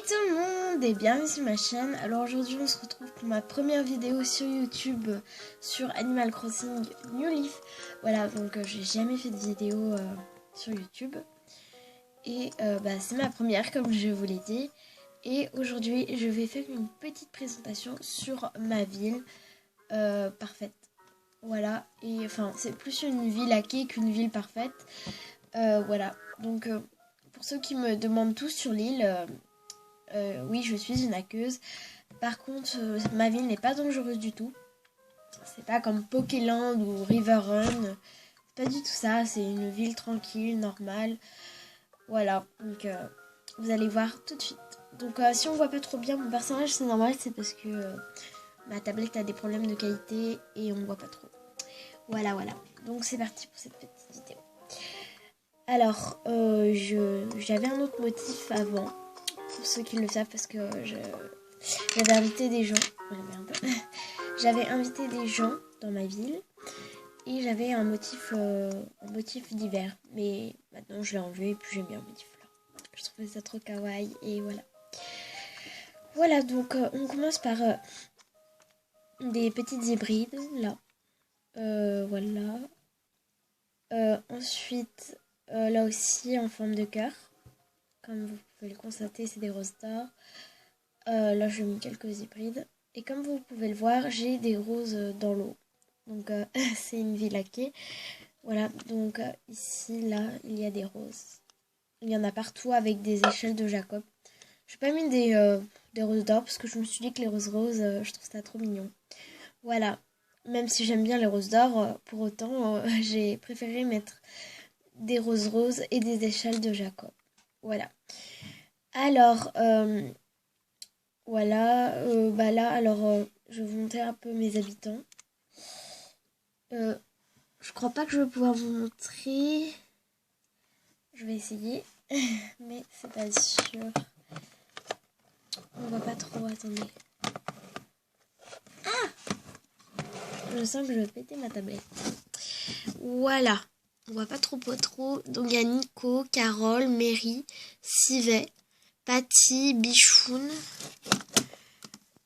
tout le monde et bienvenue sur ma chaîne. Alors aujourd'hui on se retrouve pour ma première vidéo sur YouTube sur Animal Crossing New Leaf. Voilà, donc j'ai jamais fait de vidéo sur YouTube et c'est ma première comme je vous l'ai dit. Et aujourd'hui je vais faire une petite présentation sur ma ville parfaite. Voilà, et enfin c'est plus une ville hackée qu'une ville parfaite. Voilà, donc pour ceux qui me demandent tous sur l'île, oui je suis une hackeuse. Par contre ma ville n'est pas dangereuse du tout. C'est pas comme Pokéland ou Riverrun. C'est pas du tout ça, c'est une ville tranquille, normale. Voilà, donc vous allez voir tout de suite. Donc si on voit pas trop bien mon personnage, c'est normal, c'est parce que ma tablette a des problèmes de qualité et on voit pas trop. Voilà, donc c'est parti pour cette petite vidéo. Alors, j'avais un autre motif avant, pour ceux qui le savent, parce que j'avais invité des gens. J'avais invité des gens dans ma ville et j'avais un motif d'hiver. Mais maintenant je l'ai enlevé et puis j'ai mis un motif là. Je trouvais ça trop kawaii et voilà. Voilà, donc on commence par des petites hybrides là. Voilà. Ensuite, là aussi en forme de cœur. Comme vous pouvez le constater, c'est des roses d'or. Là, j'ai mis quelques hybrides. Et comme vous pouvez le voir, j'ai des roses dans l'eau. Donc, c'est une ville hackée. Voilà, donc ici, là, il y a des roses. Il y en a partout avec des échelles de Jacob. Je n'ai pas mis des roses d'or parce que je me suis dit que les roses roses, je trouve ça trop mignon. Voilà, même si j'aime bien les roses d'or, pour autant, j'ai préféré mettre des roses roses et des échelles de Jacob. Voilà. Alors, voilà, là, alors, je vais vous montrer un peu mes habitants. Je crois pas que je vais pouvoir vous montrer. Je vais essayer, mais c'est pas sûr. On voit pas trop, attendez. Ah! Je sens que je vais péter ma tablette. Voilà. On voit pas trop. Donc il y a Nico, Carole, Mary, Sivet, Patty, Bichoun.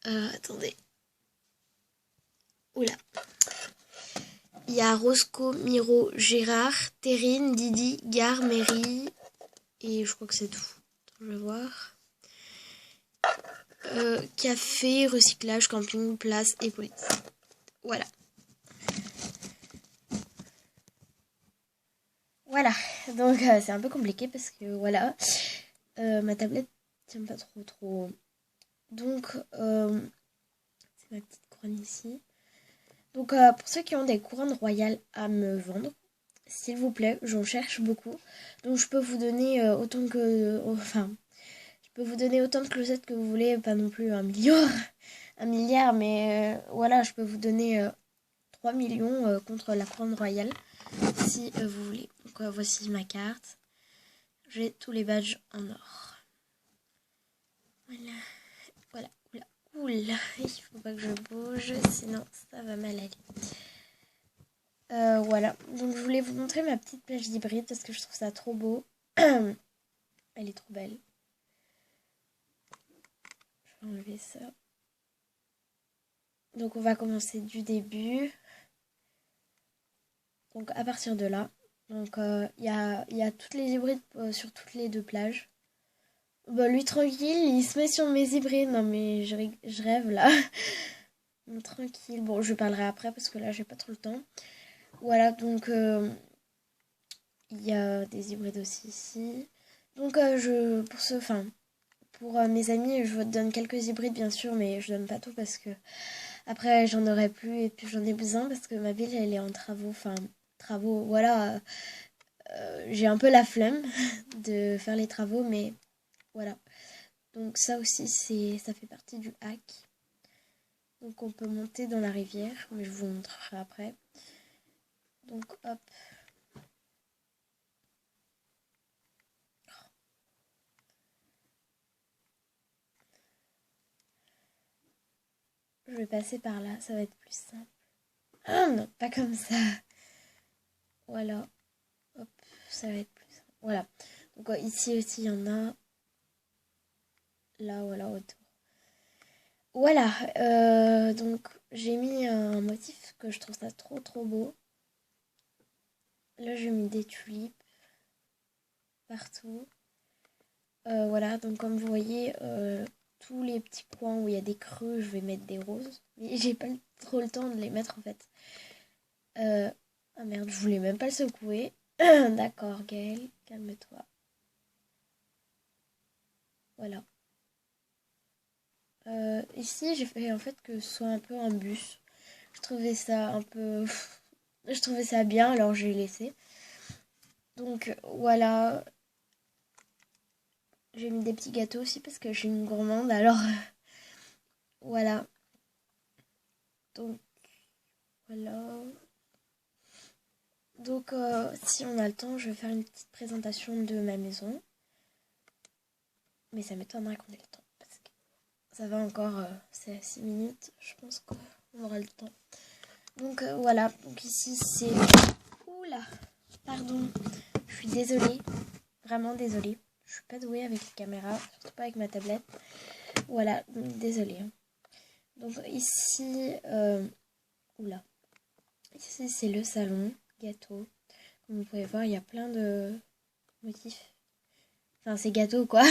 Attendez. Oula. Il y a Roscoe, Miro, Gérard, Terrine, Didi, Gare, Mary. Et je crois que c'est tout. Attends, je vais voir. Café, recyclage, camping, place et police. Voilà. Voilà. Donc c'est un peu compliqué parce que voilà. Ma tablette tient pas trop. Donc c'est ma petite couronne ici. Donc pour ceux qui ont des couronnes royales à me vendre, s'il vous plaît, j'en cherche beaucoup. Donc je peux vous donner autant que... je peux vous donner autant de closettes que vous voulez, pas non plus un milliard, mais voilà, je peux vous donner 3 millions contre la couronne royale, si vous voulez. Donc voici ma carte. J'ai tous les badges en or. Voilà. Oula, il faut pas que je bouge, sinon ça va mal aller. Voilà, donc je voulais vous montrer ma petite plage d'hybride parce que je trouve ça trop beau. Elle est trop belle. Je vais enlever ça. Donc on va commencer du début. Donc à partir de là. Donc il y a toutes les hybrides sur toutes les deux plages. Lui tranquille, il se met sur mes hybrides. Non mais je rêve là. Bon, tranquille. Bon, je parlerai après parce que là j'ai pas trop le temps. Voilà, donc il y a des hybrides aussi ici. Donc pour mes amis, je vous donne quelques hybrides bien sûr, mais je donne pas tout parce que après j'en aurai plus et puis j'en ai besoin parce que ma ville elle est en travaux, voilà. J'ai un peu la flemme de faire les travaux, mais voilà. Donc ça aussi ça fait partie du hack. Donc on peut monter dans la rivière, mais je vous montrerai après. Donc hop. Je vais passer par là, ça va être plus simple. Ah non, pas comme ça. Voilà. Hop, ça va être plus simple. Voilà. Donc ici aussi, il y en a. là, voilà, autour. Voilà, donc j'ai mis un motif que je trouve ça trop beau. Là, j'ai mis des tulipes partout. Voilà, donc comme vous voyez, tous les petits coins où il y a des creux, je vais mettre des roses. Mais j'ai pas trop le temps de les mettre en fait. Ah merde, je voulais même pas le secouer. D'accord, Gaëlle, calme-toi. Voilà. Ici, j'ai fait en fait que ce soit un peu un bus. Je trouvais ça un peu... Je trouvais ça bien, alors j'ai laissé. Donc voilà. J'ai mis des petits gâteaux aussi parce que je suis une gourmande, alors voilà. Donc voilà. Donc si on a le temps, je vais faire une petite présentation de ma maison. Mais ça m'étonnerait qu'on ait le temps. Parce que ça va encore, c'est à 6 minutes. Je pense qu'on aura le temps. Donc voilà. Donc ici c'est... Oula, pardon. Je suis désolée. Vraiment désolée. Je suis pas douée avec les caméras. Surtout pas avec ma tablette. Voilà, donc désolée. Donc ici... Oula. Ici c'est le salon. Gâteau. Comme vous pouvez voir, il y a plein de motifs. Enfin, c'est gâteau quoi.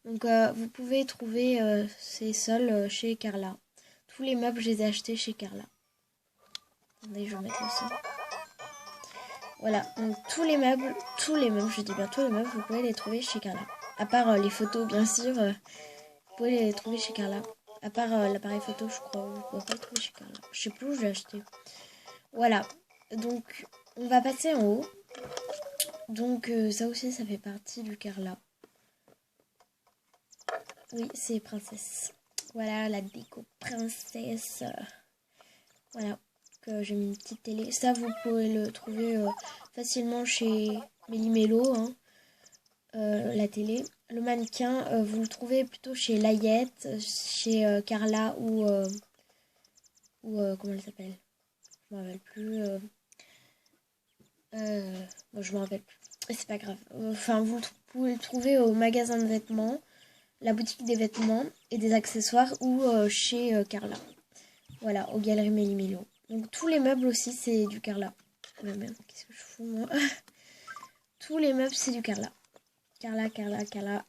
Donc vous pouvez trouver ces sols chez Carla. Tous les meubles, je les ai achetés chez Carla. Attendez, je vais mettre le son. Voilà, donc tous les meubles, je dis bien tous les meubles, vous pouvez les trouver chez Carla. À part les photos, bien sûr, vous pouvez les trouver chez Carla. À part l'appareil photo, je crois, vous pouvez pas le trouver chez Carla. Je sais plus où je l'ai acheté. Voilà, donc on va passer en haut. Donc ça aussi, ça fait partie du Carla. Oui, c'est princesse. Voilà, la déco princesse. Voilà, que j'ai mis une petite télé. Ça, vous pouvez le trouver facilement chez Méli-Mélo, hein, la télé. Le mannequin, vous le trouvez plutôt chez Layette, chez Carla ou comment elle s'appelle? Je me rappelle plus. Bon, je me rappelle plus. C'est pas grave. Enfin, vous pouvez le trouver au magasin de vêtements, la boutique des vêtements et des accessoires ou chez Carla. Voilà, aux Galeries Méli-Mélo. Donc tous les meubles aussi, c'est du Carla. Oh la merde, qu'est-ce que je fous moi? Tous les meubles, c'est du Carla. Carla,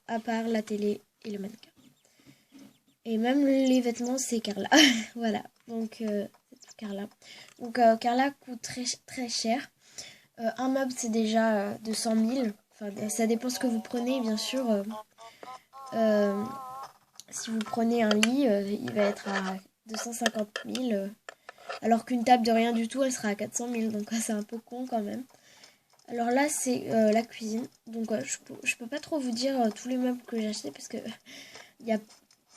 à part la télé et le mannequin. Et même les vêtements, c'est Carla. Voilà, donc c'est tout Carla. Donc Carla coûte très cher. Un meuble, c'est déjà 200 000. Enfin, ça dépend ce que vous prenez, bien sûr. Si vous prenez un lit, il va être à 250 000. Alors qu'une table de rien du tout, elle sera à 400 000. Donc c'est un peu con quand même. Alors là, c'est la cuisine. Donc je peux pas trop vous dire tous les meubles que j'ai achetés parce que il y a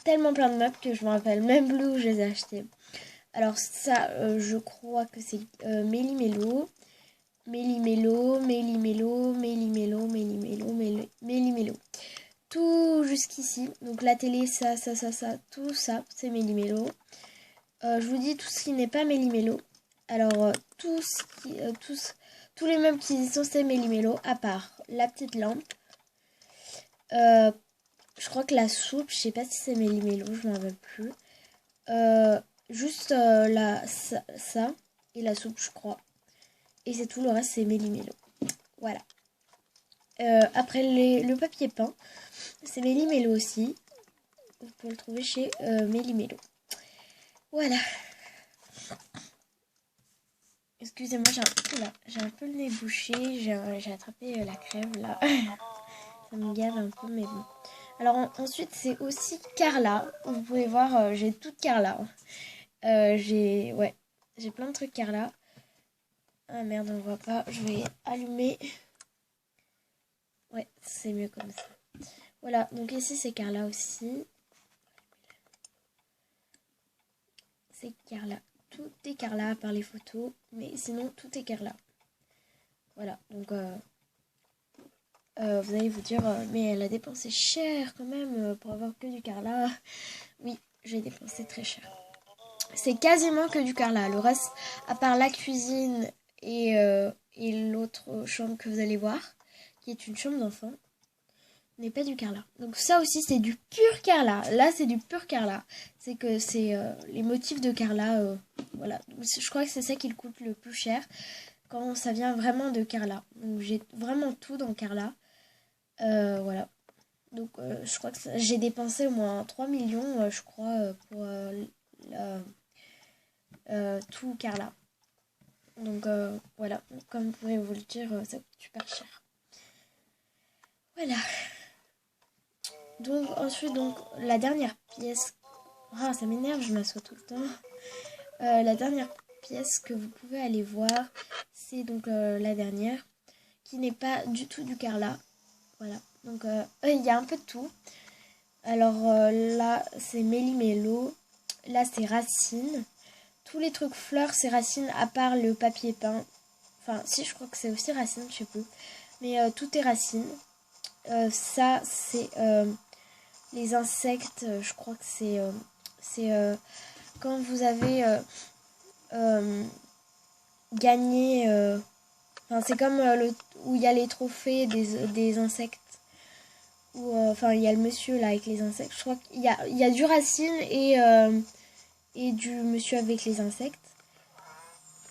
tellement plein de meubles que je me rappelle même plus où je les ai achetés. Alors ça, je crois que c'est Méli-Mélo. Tout jusqu'ici. Donc la télé, ça, tout ça, c'est Méli-Mélo. Je vous dis tout ce qui n'est pas Méli-Mélo. Alors tous les meubles qui y sont, c'est Méli-Mélo, à part la petite lampe. Je crois que la soupe, je sais pas si c'est Méli-Mélo, je m'en rappelle plus. Juste ça et la soupe, je crois. Et c'est tout, le reste c'est Méli-Mélo. Voilà. Après le papier peint, c'est Méli-Mélo aussi. Vous pouvez le trouver chez Méli-Mélo. Voilà. Excusez-moi, j'ai un peu le nez bouché. J'ai attrapé la crève là. Ça me gave un peu, mais bon. Alors ensuite, c'est aussi Carla. Vous pouvez voir, j'ai toute Carla. J'ai plein de trucs Carla. Ah merde, on voit pas. Je vais allumer. Ouais, c'est mieux comme ça. Voilà, donc ici c'est Carla aussi. C'est Carla. Tout est Carla à part les photos. Mais sinon, tout est Carla. Voilà, donc vous allez vous dire, mais elle a dépensé cher quand même pour avoir que du Carla. Oui, j'ai dépensé très cher. C'est quasiment que du Carla. Le reste, à part la cuisine et l'autre chambre que vous allez voir, qui est une chambre d'enfant. n'est pas du Carla. Donc ça aussi c'est du pur Carla. Là c'est du pur Carla. C'est que c'est les motifs de Carla. Voilà. Je crois que c'est ça qui coûte le plus cher quand ça vient vraiment de Carla. Donc j'ai vraiment tout dans Carla. Voilà. Donc je crois que j'ai dépensé au moins 3 millions, je crois, pour tout Carla. Donc voilà. Comme vous pouvez vous le dire, ça coûte super cher. Voilà. Donc ensuite, donc la dernière pièce. Ah, ça m'énerve, je m'assois tout le temps. La dernière pièce que vous pouvez aller voir, c'est donc la dernière, qui n'est pas du tout du Carla. Voilà. Donc il y a un peu de tout. Alors là, c'est Méli-Mélo. Là, c'est Racine. Tous les trucs fleurs, c'est Racine, à part le papier peint. Enfin, si, je crois que c'est aussi Racine, je sais plus. Mais tout est Racine. Ça, c'est les insectes. Je crois que c'est quand vous avez gagné. Enfin, c'est comme où il y a les trophées des insectes. Enfin, il y a le monsieur là avec les insectes. Je crois qu'il y a du Racine et du monsieur avec les insectes.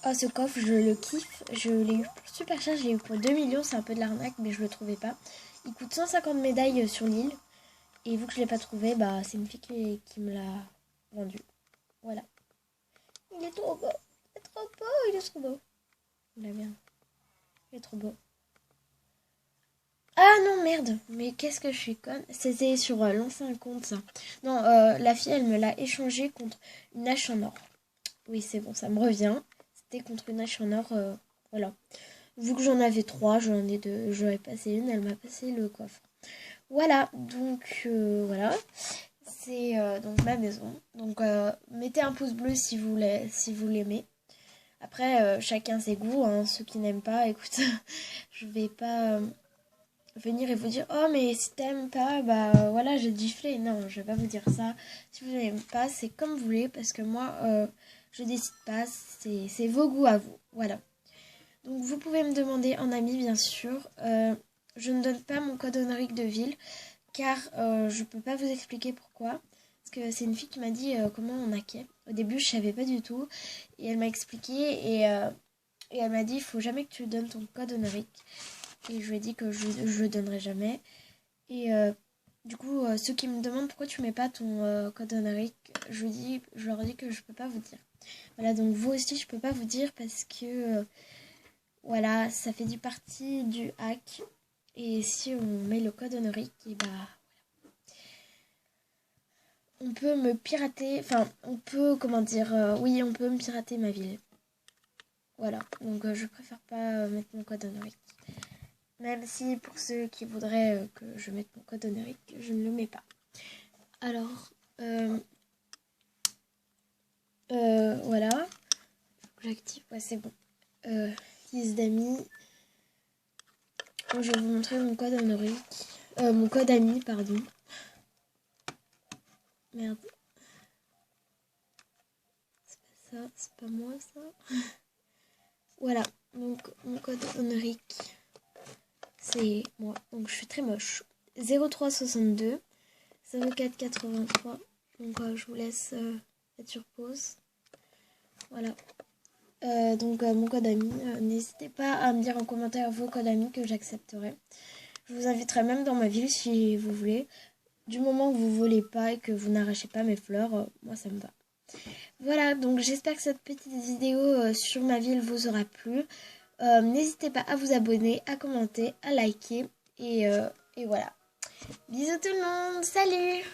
Oh, ce coffre, je le kiffe. Je l'ai eu super cher. Je l'ai eu pour 2 millions. C'est un peu de l'arnaque, mais je le trouvais pas. Il coûte 150 médailles sur l'île. Et vu que je l'ai pas trouvé, bah c'est une fille qui me l'a vendu. Voilà. Il est trop beau. Il est trop beau. Il est trop beau. Il est bien. Il est trop beau. Ah non, merde. Mais qu'est-ce que je suis conne. C'était sur l'ancien compte, ça. Non, la fille, elle me l'a échangé contre une hache en or. Oui, c'est bon, ça me revient. C'était contre une hache en or. Voilà. Vu que j'en avais 3, j'en ai 2. J'en ai passé une, elle m'a passé le coffre. Voilà, donc voilà. C'est donc ma maison. Donc mettez un pouce bleu si vous l'aimez. Après, chacun ses goûts. Hein. Ceux qui n'aiment pas, écoute, je vais pas venir et vous dire oh mais si t'aimes pas, bah voilà, j'ai giflé. Non, je vais pas vous dire ça. Si vous n'aimez pas, c'est comme vous voulez parce que moi, je décide pas. C'est vos goûts à vous. Voilà. Donc vous pouvez me demander en ami, bien sûr. Je ne donne pas mon code honorifique de ville car je peux pas vous expliquer pourquoi. Parce que c'est une fille qui m'a dit comment on hackait. Au début, je savais pas du tout. Et elle m'a expliqué et elle m'a dit il faut jamais que tu donnes ton code honorifique. Et je lui ai dit que je le donnerai jamais. Et du coup, ceux qui me demandent pourquoi tu mets pas ton code honorifique, je leur dis que je peux pas vous dire. Voilà, donc vous aussi, je peux pas vous dire parce que voilà, ça fait du partie du hack. Et si on met le code honorifique, et bah on peut me pirater, enfin on peut, comment dire, oui on peut me pirater ma ville. Voilà, donc je préfère pas mettre mon code honorifique. Même si pour ceux qui voudraient que je mette mon code honorifique, je ne le mets pas. Alors, voilà, j'active, ouais c'est bon. Liste d'amis. Je vais vous montrer mon code honorifique. Mon code ami, pardon. Merde. C'est pas ça, c'est pas moi ça. Voilà, donc mon code honorifique, c'est moi. Donc je suis très moche. 0362 0483. Donc je vous laisse être sur pause. Voilà. Donc mon code ami, n'hésitez pas à me dire en commentaire vos codes amis que j'accepterai. Je vous inviterai même dans ma ville si vous voulez. Du moment que vous ne volez pas et que vous n'arrachez pas mes fleurs, moi ça me va. Voilà, donc j'espère que cette petite vidéo sur ma ville vous aura plu. N'hésitez pas à vous abonner, à commenter, à liker et voilà. Bisous tout le monde, salut!